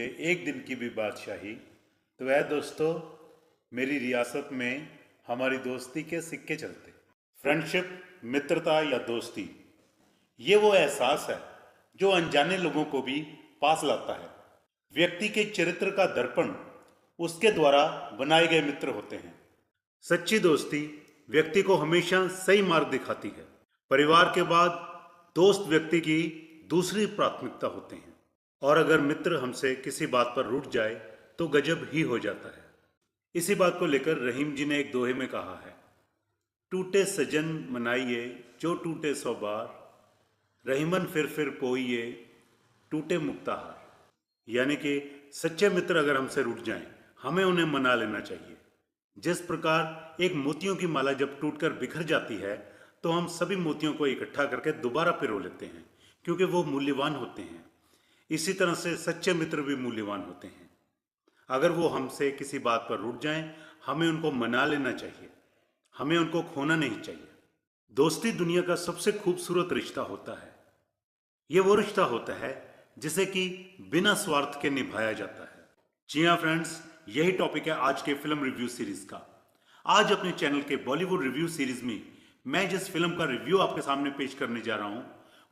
मुझे एक दिन की भी बादशाही, तो वह दोस्तों मेरी रियासत में हमारी दोस्ती के सिक्के चलते। फ्रेंडशिप, मित्रता या दोस्ती, ये वो एहसास है जो अनजाने लोगों को भी पास लाता है। व्यक्ति के चरित्र का दर्पण उसके द्वारा बनाए गए मित्र होते हैं। सच्ची दोस्ती व्यक्ति को हमेशा सही मार्ग दिखाती है। परिवार के बाद दोस्त व्यक्ति की दूसरी प्राथमिकता होते हैं, और अगर मित्र हमसे किसी बात पर रूठ जाए तो गजब ही हो जाता है। इसी बात को लेकर रहीम जी ने एक दोहे में कहा है, टूटे सजन मनाइए जो टूटे सौ बार, रहीमन फिर पोइए टूटे मुक्ताहार। यानी कि सच्चे मित्र अगर हमसे रूठ जाएं, हमें उन्हें मना लेना चाहिए। जिस प्रकार एक मोतियों की माला जब टूटकर बिखर जाती है तो हम सभी मोतियों को इकट्ठा करके दोबारा पिरो लेते हैं, क्योंकि वो मूल्यवान होते हैं। इसी तरह से सच्चे मित्र भी मूल्यवान होते हैं। अगर वो हमसे किसी बात पर रूठ जाएं, हमें उनको मना लेना चाहिए, हमें उनको खोना नहीं चाहिए। दोस्ती दुनिया का सबसे खूबसूरत रिश्ता होता है। ये वो रिश्ता होता है जिसे कि बिना स्वार्थ के निभाया जाता है। जी हाँ फ्रेंड्स, यही टॉपिक है आज के फिल्म रिव्यू सीरीज का। आज अपने चैनल के बॉलीवुड रिव्यू सीरीज में मैं जिस फिल्म का रिव्यू आपके सामने पेश करने जा रहा हूं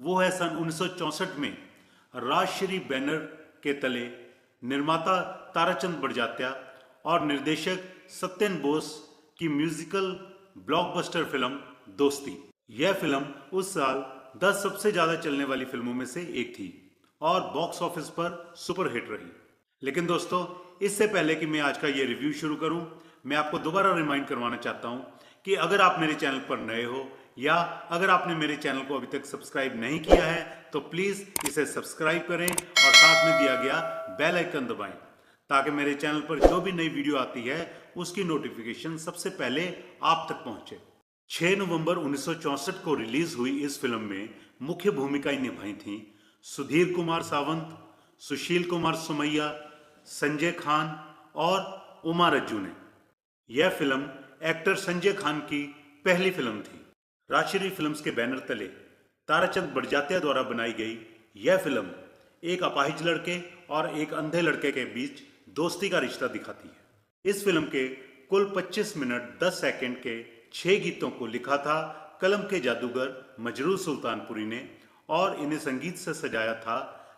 वो है सन 1964 में राजश्री बैनर के तले निर्माता ताराचंद बड़जात्या और निर्देशक सत्यन बोस की म्यूजिकल ब्लॉकबस्टर फिल्म दोस्ती। यह फिल्म उस साल 10 सबसे ज्यादा चलने वाली फिल्मों में से एक थी और बॉक्स ऑफिस पर सुपरहिट रही। लेकिन दोस्तों, इससे पहले कि मैं आज का ये रिव्यू शुरू करूं, मैं आपको दोबारा रिमाइंड करवाना चाहता हूं कि अगर आप मेरे चैनल पर नए हो या अगर आपने मेरे चैनल को अभी तक सब्सक्राइब नहीं किया है तो प्लीज इसे सब्सक्राइब करें और साथ में दिया गया बेल आइकन दबाएं, ताकि मेरे चैनल पर जो भी नई वीडियो आती है उसकी नोटिफिकेशन सबसे पहले आप तक पहुंचे। 6 नवंबर 1964 को रिलीज हुई इस फिल्म में मुख्य भूमिकाएं निभाई थीं सुधीर कुमार सावंत, सुशील कुमार सुमैया, संजय खान और उमा रज्जू ने। यह फिल्म एक्टर संजय खान की पहली फिल्म थी। राजश्री फिल्म्स के बैनर तले ताराचंद बड़जात्या द्वारा बनाई गई यह फिल्म एक अपाहिज लड़के और एक अंधे लड़के के बीच दोस्ती का रिश्ता दिखाती है। इस फिल्म के कुल 25 मिनट 10 सेकंड के 6 गीतों को लिखा था कलम के जादूगर मजरूर सुल्तानपुरी ने और इन्हें संगीत से सजाया था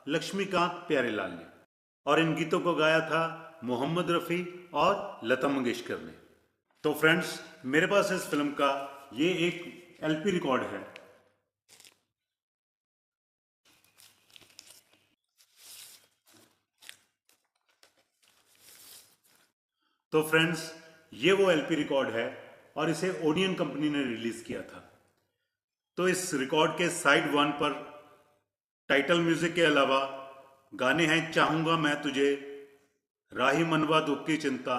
लक्ष्मीकांत प्यारेलाल ने, और इन गीतों को गाया था मोहम्मद रफ़ी और लता मंगेशकर ने। तो फ्रेंड्स, मेरे पास इस फिल्म का ये एक एलपी रिकॉर्ड है। तो फ्रेंड्स, ये वो एलपी रिकॉर्ड है और इसे ओडियन कंपनी ने रिलीज किया था। तो इस रिकॉर्ड के साइड 1 पर टाइटल म्यूजिक के अलावा गाने हैं चाहूंगा मैं तुझे, राही मनवा दुख की चिंता,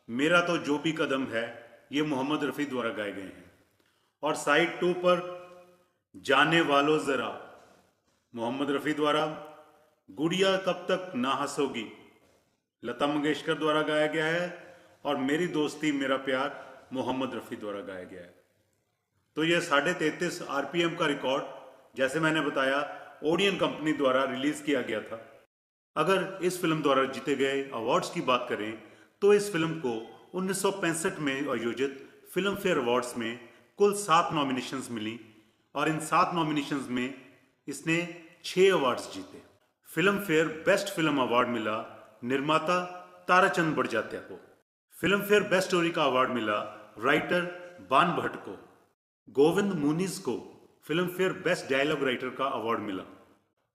मेरा तो जो भी कदम है, ये मोहम्मद रफ़ी द्वारा गाए गए हैं। और साइड 2 पर जाने वालो जरा मोहम्मद रफ़ी द्वारा, गुड़िया कब तक ना हंसोगी लता मंगेशकर द्वारा गाया गया है, और मेरी दोस्ती मेरा प्यार मोहम्मद रफ़ी द्वारा गाया गया है। तो यह 33.5 आरपीएम का रिकॉर्ड, जैसे मैंने बताया, ओडियन कंपनी द्वारा रिलीज किया गया था। अगर इस फिल्म द्वारा जीते गए अवार्ड्स की बात करें तो इस फिल्म को 1965 में आयोजित फिल्म फेयर अवार्ड्स में कुल 7 नॉमिनेशंस मिली और इन 7 नॉमिनेशंस में इसने 6 अवार्ड्स जीते। Filmfare best film award मिला निर्माता ताराचंद बड़जात्या को। फिल्म फेयर बेस्ट स्टोरी का अवार्ड मिला राइटर बान भट्ट को। गोविंद मुनीज को Filmfare best dialogue writer का अवार्ड मिला।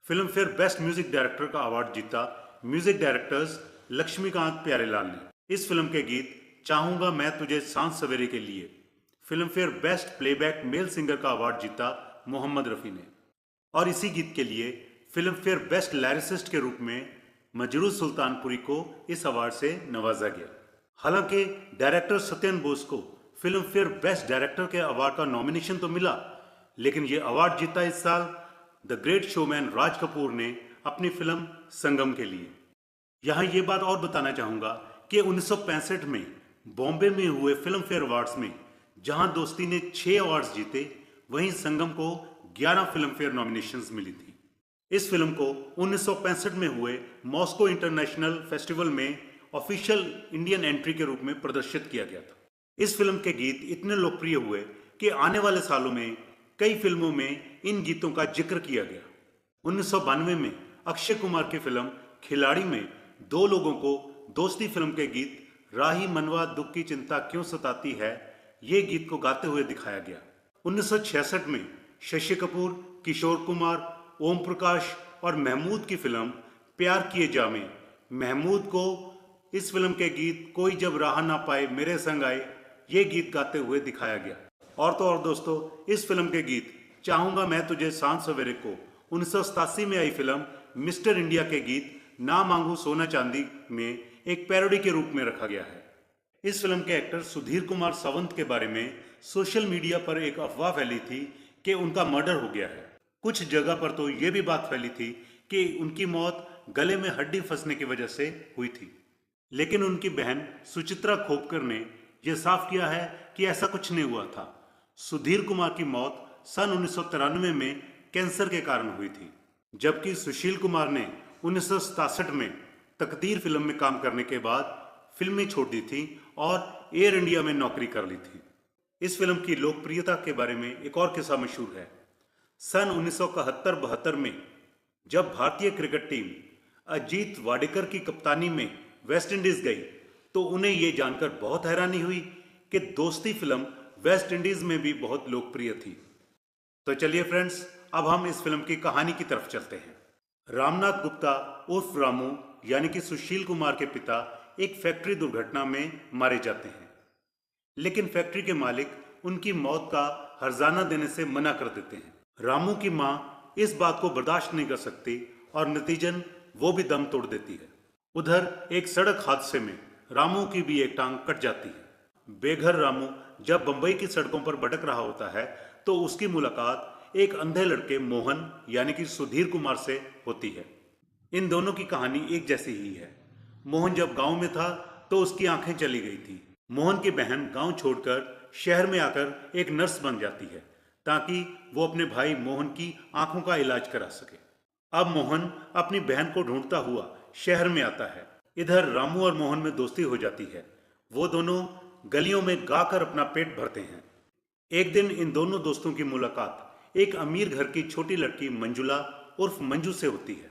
Filmfare best music director का अवार्ड जीता म्यूजिक डायरेक्टर्स लक्ष्मीकांत प्यारेलाल ने। इस फिल्म के गीत चाहूंगा मैं तुझे सांझ सवेरे के लिए film fair best playback male singer का अवार्ड जीता मोहम्मद रफ़ी ने, और इसी गीत के लिए फिल्म फेयर बेस्ट लिरिसिस्ट के रूप में मजरूर सुल्तानपुरी को इस अवार्ड से नवाजा गया। हालांकि डायरेक्टर सत्यन बोस को फिल्म फेयर बेस्ट डायरेक्टर के अवार्ड का नॉमिनेशन तो मिला, लेकिन ये अवार्ड जीता इस साल the great showman Raj Kapoor ने अपनी फिल्म संगम के लिए। यहां ये बात और बताना चाहूंगा कि 1965 में बॉम्बे में हुए फिल्म फेयर अवार्ड्स में जहां दोस्ती ने 6 अवार्ड्स जीते, वहीं संगम को 11 फिल्म फेयर नॉमिनेशंस मिली थी। इस फिल्म को 1965 में हुए मॉस्को इंटरनेशनल फेस्टिवल में ऑफिशियल इंडियन एंट्री के रूप में प्रदर्शित किया गया था। इस फिल्म के गीत इतने लोकप्रिय हुए कि आने वाले सालों में कई फिल्मों में इन गीतों का जिक्र किया गया। 1992 में अक्षय कुमार की फिल्म खिलाड़ी में दो लोगों को दोस्ती फिल्म के गीत राही मनवा दुख की चिंता क्यों सताती है, ये गीत को गाते हुए दिखाया गया। 1966 में शशि कपूर, किशोर कुमार, ओम प्रकाश और महमूद की फिल्म प्यार किए जामे महमूद को इस फिल्म के गीत कोई जब राह ना पाए मेरे संग आए, ये गीत गाते हुए दिखाया गया। और तो और दोस्तों, इस फिल्म के गीत चाहूंगा मैं तुझे सांझ सवेरे को 1987 में आई फिल्म मिस्टर इंडिया के गीत ना मांगू सोना चांदी में एक पैरोडी के रूप में रखा गया है। इस फिल्म के एक्टर सुधीर कुमार सावंत के बारे में सोशल मीडिया पर एक अफवाह फैली थी कि उनका मर्डर हो गया है। कुछ जगह पर तो ये भी बात फैली थी कि उनकी मौत गले में हड्डी फंसने की वजह से हुई थी, लेकिन उनकी बहन सुचित्रा खोपकर ने यह साफ किया है कि ऐसा कुछ नहीं हुआ था। सुधीर कुमार की मौत सन 1993 में कैंसर के कारण हुई थी, जबकि सुशील कुमार ने 1967 में तकदीर फिल्म में काम करने के बाद फिल्में छोड़ दी थी और एयर इंडिया में नौकरी कर ली थी। इस फिल्म की लोकप्रियता के बारे में एक और किस्सा मशहूर है। सन 1971-72 में जब भारतीय क्रिकेट टीम अजीत वाडेकर की कप्तानी में वेस्ट इंडीज गई तो उन्हें यह जानकर बहुत हैरानी हुई कि दोस्ती फिल्म वेस्ट इंडीज में भी बहुत लोकप्रिय थी। तो चलिए फ्रेंड्स, अब हम इस फिल्म की कहानी की तरफ चलते हैं। रामनाथ गुप्ता उर्फ रामू यानी कि सुशील कुमार के पिता एक फैक्ट्री दुर्घटना में मारे जाते हैं, लेकिन फैक्ट्री के मालिक उनकी मौत का हर्जाना देने से मना कर देते हैं। रामू की मां इस बात को बर्दाश्त नहीं कर सकती और नतीजन वो भी दम तोड़ देती है। उधर एक सड़क हादसे में रामू की भी एक टांग कट जाती है। बेघर रामू जब बंबई की सड़कों पर भटक रहा होता है तो उसकी मुलाकात एक अंधे लड़के मोहन यानी कि सुधीर कुमार से होती है। इन दोनों की कहानी एक जैसी ही है। मोहन जब गांव में था तो उसकी आंखें चली गई थी। मोहन की बहन गांव छोड़कर शहर में आकर एक नर्स बन जाती है ताकि वो अपने भाई मोहन की आंखों का इलाज करा सके। अब मोहन अपनी बहन को ढूंढता हुआ शहर में आता है। इधर रामू और मोहन में दोस्ती हो जाती है। वो दोनों गलियों में गाकर अपना पेट भरते हैं। एक दिन इन दोनों दोस्तों की मुलाकात एक अमीर घर की छोटी लड़की मंजुला उर्फ मंजू से होती है।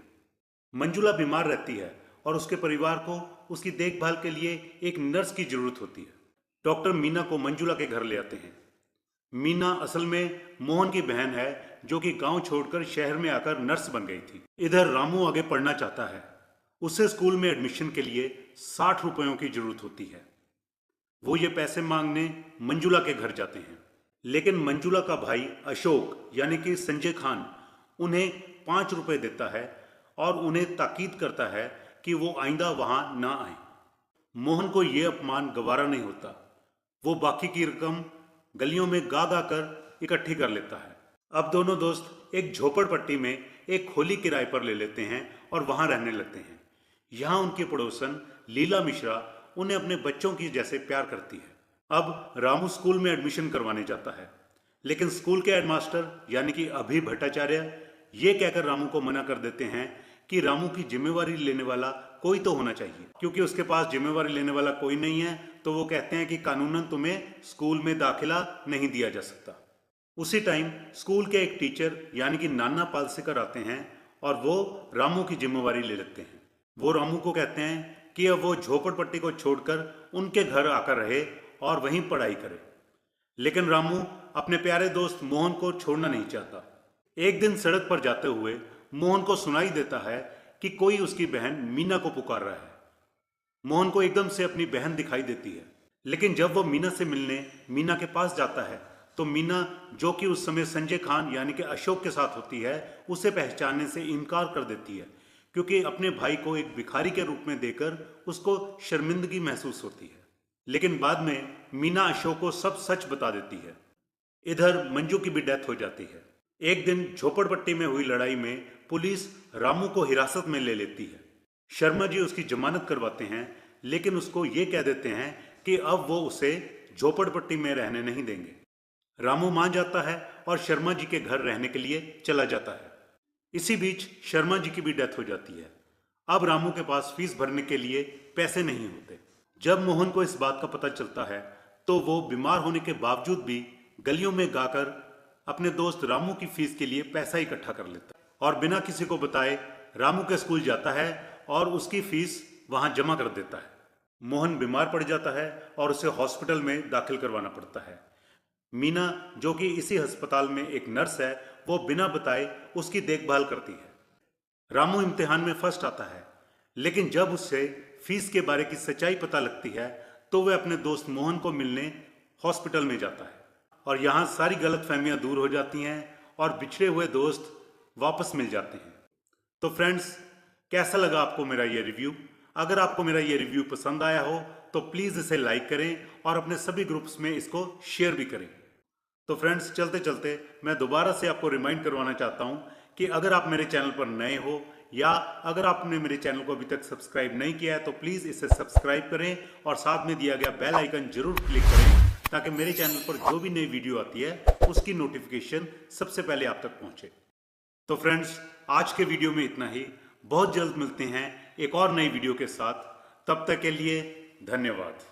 मंजुला बीमार रहती है और उसके परिवार को उसकी देखभाल के लिए एक नर्स की जरूरत होती है। डॉक्टर मीना को मंजुला के घर ले आते हैं। मीना असल में मोहन की बहन है जो कि गांव छोड़कर शहर में आकर नर्स बन गई थी। इधर रामू आगे पढ़ना चाहता है। उसे स्कूल में एडमिशन के लिए 60 रुपयों की जरूरत होती है। वो ये पैसे मांगने मंजुला के घर जाते हैं, लेकिन मंजुला का भाई अशोक यानी कि संजय खान उन्हें 5 रुपए देता है और उन्हें ताकीद करता है कि वो आइंदा वहां ना आए। मोहन को यह अपमान गवारा नहीं होता। वो बाकी की रकम गलियों में गा गा कर इकट्ठी कर लेता है। अब दोनों दोस्त एक झोपड़पट्टी में एक खोली किराए पर ले लेते हैं और वहां रहने लगते हैं। यहाँ उनकी पड़ोसन लीला मिश्रा उन्हें अपने बच्चों की जैसे प्यार करती है। अब रामू स्कूल में एडमिशन करवाने जाता है, लेकिन स्कूल के हेडमास्टर यानी कि अभि भट्टाचार्य ये कहकर रामू को मना कर देते हैं कि रामू की जिम्मेवारी लेने वाला कोई तो होना चाहिए। क्योंकि उसके पास जिम्मेवारी लेने वाला कोई नहीं है तो वो कहते हैं कि कानूनन तुम्हें स्कूल में दाखिला नहीं दिया जा सकता। उसी टाइम स्कूल के एक टीचर यानी कि नाना पालसेकर आते हैं और वो रामू की जिम्मेवारी ले लेते हैं। वो रामू को कहते हैं कि अब वो झोपड़पट्टी को छोड़कर उनके घर आकर रहे और वहीं पढ़ाई करे, लेकिन रामू अपने प्यारे दोस्त मोहन को छोड़ना नहीं चाहता। एक दिन सड़क पर जाते हुए मोहन को सुनाई देता है कि कोई उसकी बहन मीना को पुकार रहा है। मोहन को एकदम से अपनी बहन दिखाई देती है, लेकिन जब वो मीना से मिलने मीना के पास जाता है तो मीना, जो कि उस समय संजय खान यानी कि अशोक के साथ होती है, उसे पहचानने से इनकार कर देती है क्योंकि अपने भाई को एक भिखारी के रूप में देकर उसको शर्मिंदगी महसूस होती है। लेकिन बाद में मीना अशोक को सब सच बता देती है। इधर मंजू की भी डेथ हो जाती है। एक दिन झोपड़पट्टी में हुई लड़ाई में पुलिस रामू को हिरासत में ले लेती है। शर्मा जी उसकी जमानत करवाते हैं, लेकिन उसको ये कह देते हैं कि अब वो उसे झोपड़पट्टी में रहने नहीं देंगे। रामू मान जाता है और शर्मा जी के घर रहने के लिए चला जाता है। इसी बीच शर्मा जी की भी डेथ हो जाती है। अब रामू के पास फीस भरने के लिए पैसे नहीं होते। जब मोहन को इस बात का पता चलता है तो वो बीमार होने के बावजूद भी गलियों में गाकर अपने दोस्त रामू की फीस के लिए पैसा इकट्ठा कर लेता है और बिना किसी को बताए रामू के स्कूल जाता है और उसकी फीस वहां जमा कर देता है। मोहन बीमार पड़ जाता है और उसे हॉस्पिटल में दाखिल करवाना पड़ता है। मीना, जो कि इसी अस्पताल में एक नर्स है, वो बिना बताए उसकी देखभाल करती है। रामू इम्तिहान में फर्स्ट आता है, लेकिन जब उससे फीस के बारे की सच्चाई पता लगती है तो वह अपने दोस्त मोहन को मिलने हॉस्पिटल में जाता है और यहाँ सारी गलतफहमियां दूर हो जाती हैं और बिछड़े हुए दोस्त वापस मिल जाते हैं। तो फ्रेंड्स, कैसा लगा आपको मेरा ये रिव्यू? अगर आपको मेरा ये रिव्यू पसंद आया हो तो प्लीज़ इसे लाइक करें और अपने सभी ग्रुप्स में इसको शेयर भी करें। तो फ्रेंड्स, चलते चलते मैं दोबारा से आपको रिमाइंड करवाना चाहता हूं कि अगर आप मेरे चैनल पर नए हो या अगर आपने मेरे चैनल को अभी तक सब्सक्राइब नहीं किया है तो प्लीज़ इसे सब्सक्राइब करें और साथ में दिया गया बेल आइकन जरूर क्लिक करें ताकि मेरे चैनल पर जो भी नई वीडियो आती है उसकी नोटिफिकेशन सबसे पहले आप तक पहुंचे। तो फ्रेंड्स, आज के वीडियो में इतना ही। बहुत जल्द मिलते हैं एक और नई वीडियो के साथ। तब तक के लिए धन्यवाद।